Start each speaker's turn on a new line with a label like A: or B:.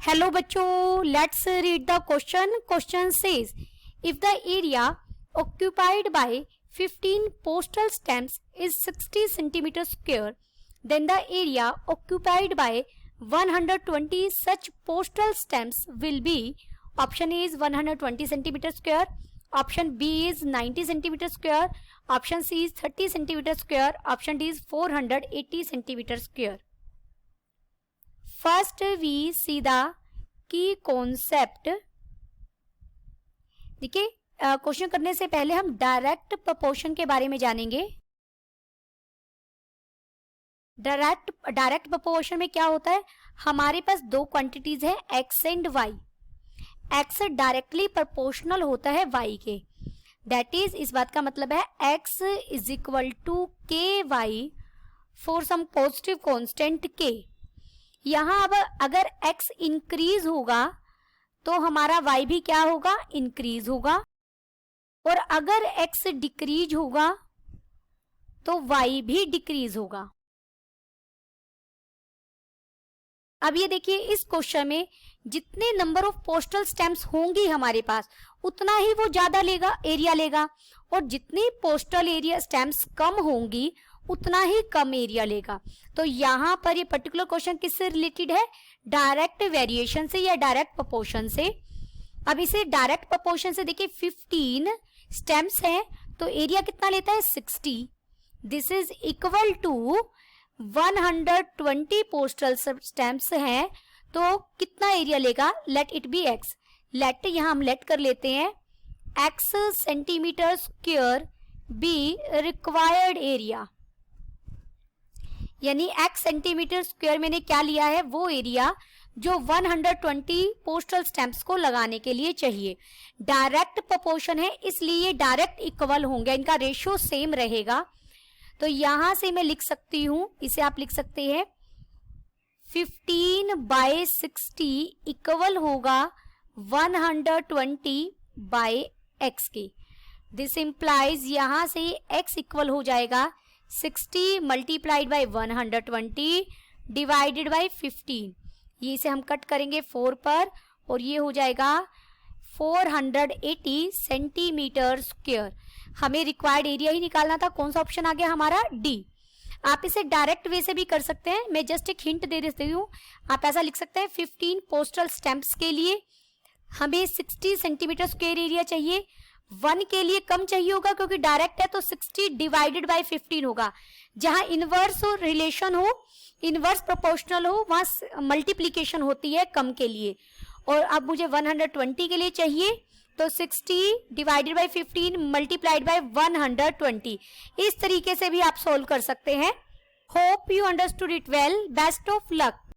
A: Hello बच्चों, let's read the question. Question says if the area occupied by 15 postal stamps is 60 centimeter square, then the area occupied by 120 such postal stamps will be. Option A is 120 centimeter square, option B is 90 centimeter square, option C is 30 centimeter square, option D is 480 centimeter square. First we see the key concept. देखिए, question करने से पहले हम direct proportion के बारे में जानेंगे. Direct proportion में क्या होता है? हमारे पास दो क्वांटिटीज है x and y. x directly proportional होता है y के. दैट इज, इस बात का मतलब है x is equal to K Y for some positive constant k. यहां अब अगर x इंक्रीज होगा तो हमारा y भी क्या होगा? इंक्रीज होगा. और अगर x डिक्रीज होगा तो y भी डिक्रीज होगा. अब ये देखिए, इस क्वेश्चन में जितने नंबर ऑफ पोस्टल स्टैम्प्स होंगी हमारे पास उतना ही वो ज्यादा लेगा, एरिया लेगा. और जितनी पोस्टल एरिया स्टैम्प्स कम होंगी उतना ही कम एरिया लेगा. तो यहाँ पर ये पर्टिकुलर क्वेश्चन किससे रिलेटेड है? डायरेक्ट वेरिएशन से या डायरेक्ट प्रोपोर्शन से. अब इसे डायरेक्ट प्रोपोर्शन से देखिए, 15 स्टैम्प्स हैं तो एरिया कितना लेता है? 60. This is equal to 120 postal stamps हैं तो कितना एरिया लेगा? Let it be x. Let, यहां हम लेट कर लेते हैं x centimetre square be required area. यानी x सेंटीमीटर स्क्वायर मैंने क्या लिया है? वो एरिया जो 120 पोस्टल स्टैम्प्स को लगाने के लिए चाहिए. डायरेक्ट प्रोपोर्शन है इसलिए ये डायरेक्ट इक्वल होंगे, इनका रेशियो सेम रहेगा. तो यहां से मैं लिख सकती हूं, इसे आप लिख सकते हैं 15/60 इक्वल होगा 120 बाय x के. दिस इंप्लाइज यहां से x इक्वल हो जाएगा 60 मल्टीप्लाइड बाय 120 डिवाइडेड बाय 15. ये इसे हम कट करेंगे 4 पर और ये हो जाएगा 480 सेंटीमीटर स्क्वायर. हमें रिक्वायर्ड एरिया ही निकालना था. कौन सा ऑप्शन आ गया हमारा? डी. आप इसे डायरेक्ट वे से भी कर सकते हैं. मैं जस्ट एक हिंट दे देती हूँ. आप ऐसा लिख सकते हैं 15 पोस्टल स्टैम्प्स के लिए हमें 60 सेंटीमीटर स्क्वायर एरिया चाहिए. 1 के लिए कम चाहिए होगा क्योंकि डायरेक्ट है तो 60 डिवाइडेड बाय 15 होगा. जहां इनवर्स हो, रिलेशन हो, इनवर्स प्रोपोर्शनल हो, वहां मल्टीप्लीकेशन होती है कम के लिए. और अब मुझे 120 के लिए चाहिए तो 60 डिवाइडेड बाय 15 मल्टीप्लाइड बाय 120. इस तरीके से भी आप सोल्व कर सकते हैं. Hope you understood it well. Best of luck.